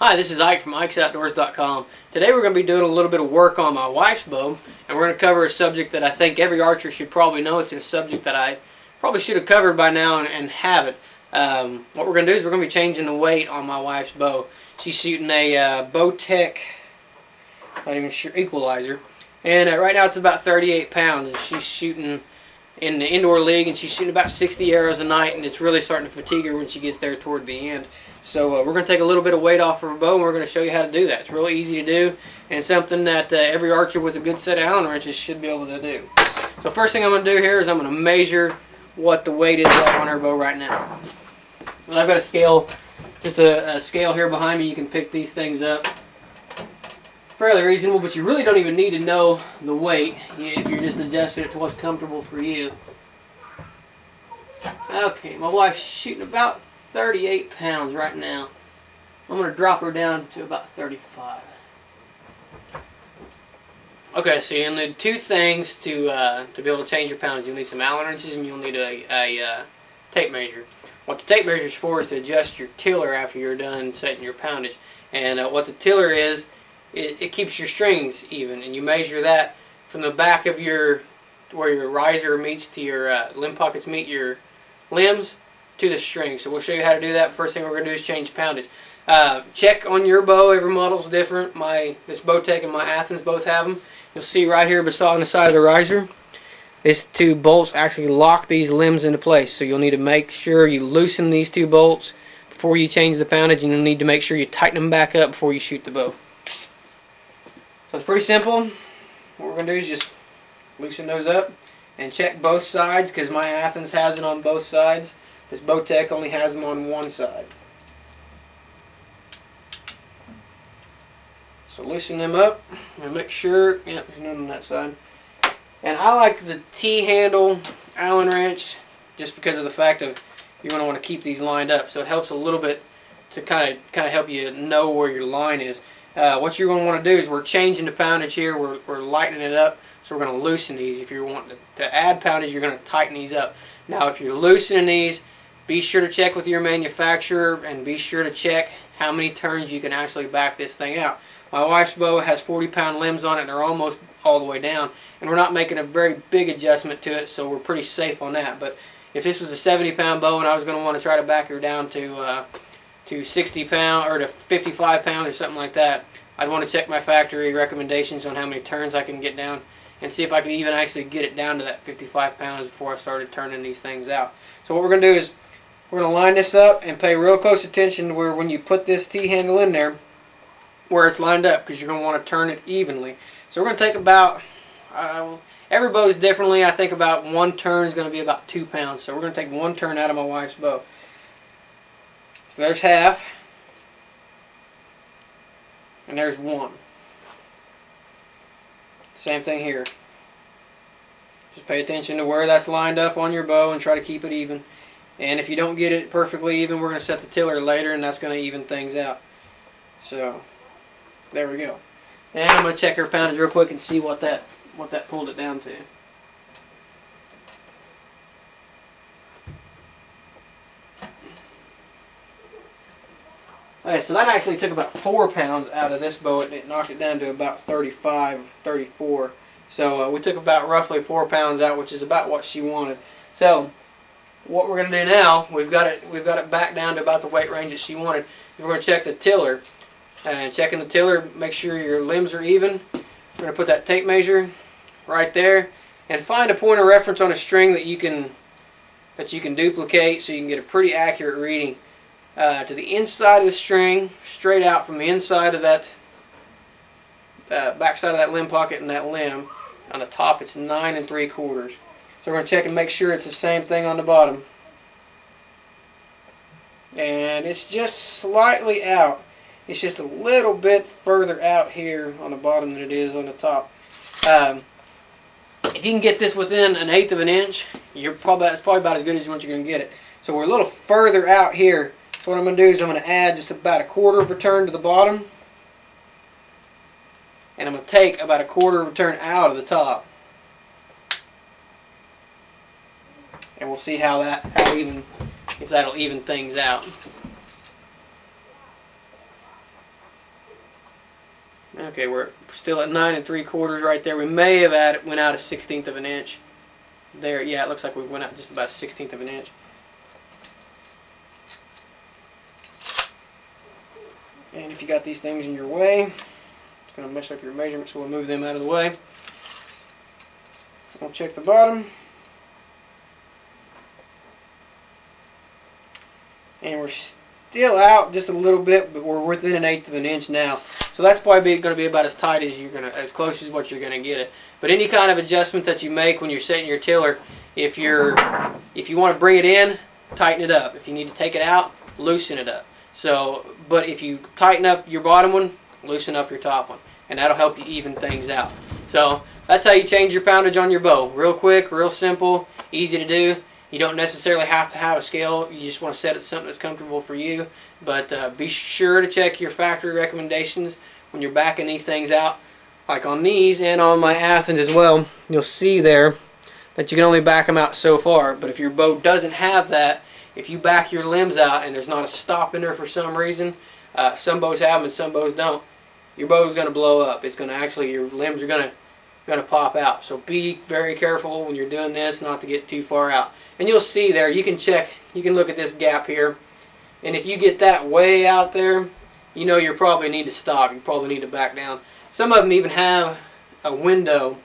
Hi, this is Ike from IkesOutdoors.com. Today we're going to be doing a little bit of work on my wife's bow, and we're going to cover a subject that I think every archer should probably know. It's a subject that I probably should have covered by now and haven't. What we're going to do is we're going to be changing the weight on my wife's bow. She's shooting a Bowtech, not even sure, equalizer, and right now it's about 38 pounds, and she's shooting in the indoor league, and she's shooting about 60 arrows a night, and it's really starting to fatigue her when she gets there toward the end. So we're going to take a little bit of weight off of her bow, and we're going to show you how to do that. It's really easy to do, and it's something that every archer with a good set of Allen wrenches should be able to do. So first thing I'm going to do here is I'm going to measure what the weight is on her bow right now. And I've got a scale, just a scale here behind me. You can pick these things up. Fairly reasonable, but you really don't even need to know the weight if you're just adjusting it to what's comfortable for you. Okay, my wife's shooting about 38 pounds right now. I'm going to drop her down to about 35. Okay, so you'll need two things to be able to change your poundage. You'll need some Allen wrenches, and you'll need a tape measure. What the tape measure is for is to adjust your tiller after you're done setting your poundage. And what the tiller is, it keeps your strings even, and you measure that from the back of where your riser meets to your limb pockets meet your limbs to the string. So we'll show you how to do that. First thing we're going to do is change poundage. Check on your bow. Every model's different. This Bowtech and my Athens both have them. You'll see right here beside on the side of the riser, these two bolts actually lock these limbs into place. So you'll need to make sure you loosen these two bolts before you change the poundage, and you'll need to make sure you tighten them back up before you shoot the bow. So it's pretty simple. What we're going to do is just loosen those up and check both sides, because my Athens has it on both sides. This Bowtech only has them on one side. So loosen them up and make sure, there's none on that side. And I like the T-handle Allen wrench just because of the fact of you're going to want to keep these lined up. So it helps a little bit to kind of help you know where your line is. What you're going to want to do is we're changing the poundage here. We're lightening it up. So we're going to loosen these. If you're wanting to add poundage, you're going to tighten these up. Now if you're loosening these, be sure to check with your manufacturer and be sure to check how many turns you can actually back this thing out. My wife's bow has 40-pound limbs on it, and they're almost all the way down. And we're not making a very big adjustment to it, so we're pretty safe on that. But if this was a 70-pound bow and I was going to want to try to back her down to 60 pound or to 55 pounds or something like that, I'd want to check my factory recommendations on how many turns I can get down and see if I could even actually get it down to that 55 pounds before I started turning these things out. So what we're going to do is we're going to line this up and pay real close attention to where when you put this T-handle in there, where it's lined up, because you're going to want to turn it evenly. So we're going to take about, every bow is differently. I think about one turn is going to be about 2 pounds. So we're going to take one turn out of my wife's bow. So there's half, and there's one. Same thing here. Just pay attention to where that's lined up on your bow and try to keep it even. And if you don't get it perfectly even, we're going to set the tiller later, and that's going to even things out. So there we go. And I'm going to check her poundage real quick and see what that pulled it down to. Okay, so that actually took about 4 pounds out of this bow. It knocked it down to about 35, 34. So we took about roughly 4 pounds out, which is about what she wanted. So what we're going to do now, we've got it back down to about the weight range that she wanted. We're going to check the tiller. And checking the tiller, make sure your limbs are even. We're going to put that tape measure right there, and find a point of reference on a string that you can duplicate so you can get a pretty accurate reading. To the inside of the string, straight out from the inside of that back side of that limb pocket and that limb. On the top, it's 9 3/4. So we're going to check and make sure it's the same thing on the bottom. And it's just slightly out. It's just a little bit further out here on the bottom than it is on the top. If you can get this within 1/8 of an inch, that's probably about as good as what you're going to get it. So we're a little further out here. So what I'm going to do is I'm going to add just about 1/4 of a turn to the bottom. And I'm going to take about 1/4 of a turn out of the top. And we'll see if that'll even things out. Okay, we're still at 9 3/4 right there. We may have went out 1/16 of an inch. There, yeah, it looks like we went out just about 1/16 of an inch. And if you got these things in your way, it's going to mess up your measurements, so we'll move them out of the way. We'll check the bottom. And we're still out just a little bit, but we're within 1/8 of an inch now. So that's probably going to be about as tight as as close as what you're going to get it. But any kind of adjustment that you make when you're setting your tiller, if you want to bring it in, tighten it up. If you need to take it out, loosen it up. So, but if you tighten up your bottom one, loosen up your top one, and that'll help you even things out. So that's how you change your poundage on your bow. Real quick, real simple, easy to do. You don't necessarily have to have a scale. You just want to set it to something that's comfortable for you. But be sure to check your factory recommendations when you're backing these things out. Like on these and on my Athens as well, you'll see there that you can only back them out so far. But if your bow doesn't have that, if you back your limbs out and there's not a stop in there for some reason, some bows have them and some bows don't, your bow is going to blow up. It's going to actually, your limbs are going to pop out. So be very careful when you're doing this not to get too far out. And you'll see there, you can look at this gap here, and if you get that way out there, you know you probably need to stop. You probably need to back down. Some of them even have a window.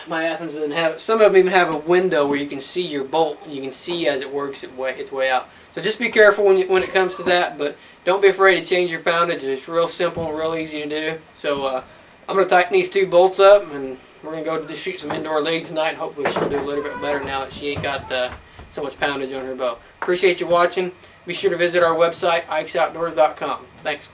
My Athens doesn't have it. Some of them even have a window where you can see your bolt, and you can see as it works its way out. So just be careful when it comes to that, but don't be afraid to change your poundage. It's real simple and real easy to do. So I'm going to tighten these 2 bolts up, and we're going to go shoot some indoor lead tonight, and hopefully she'll do a little bit better now that she ain't got so much poundage on her bow. Appreciate you watching. Be sure to visit our website, ikesoutdoors.com. Thanks.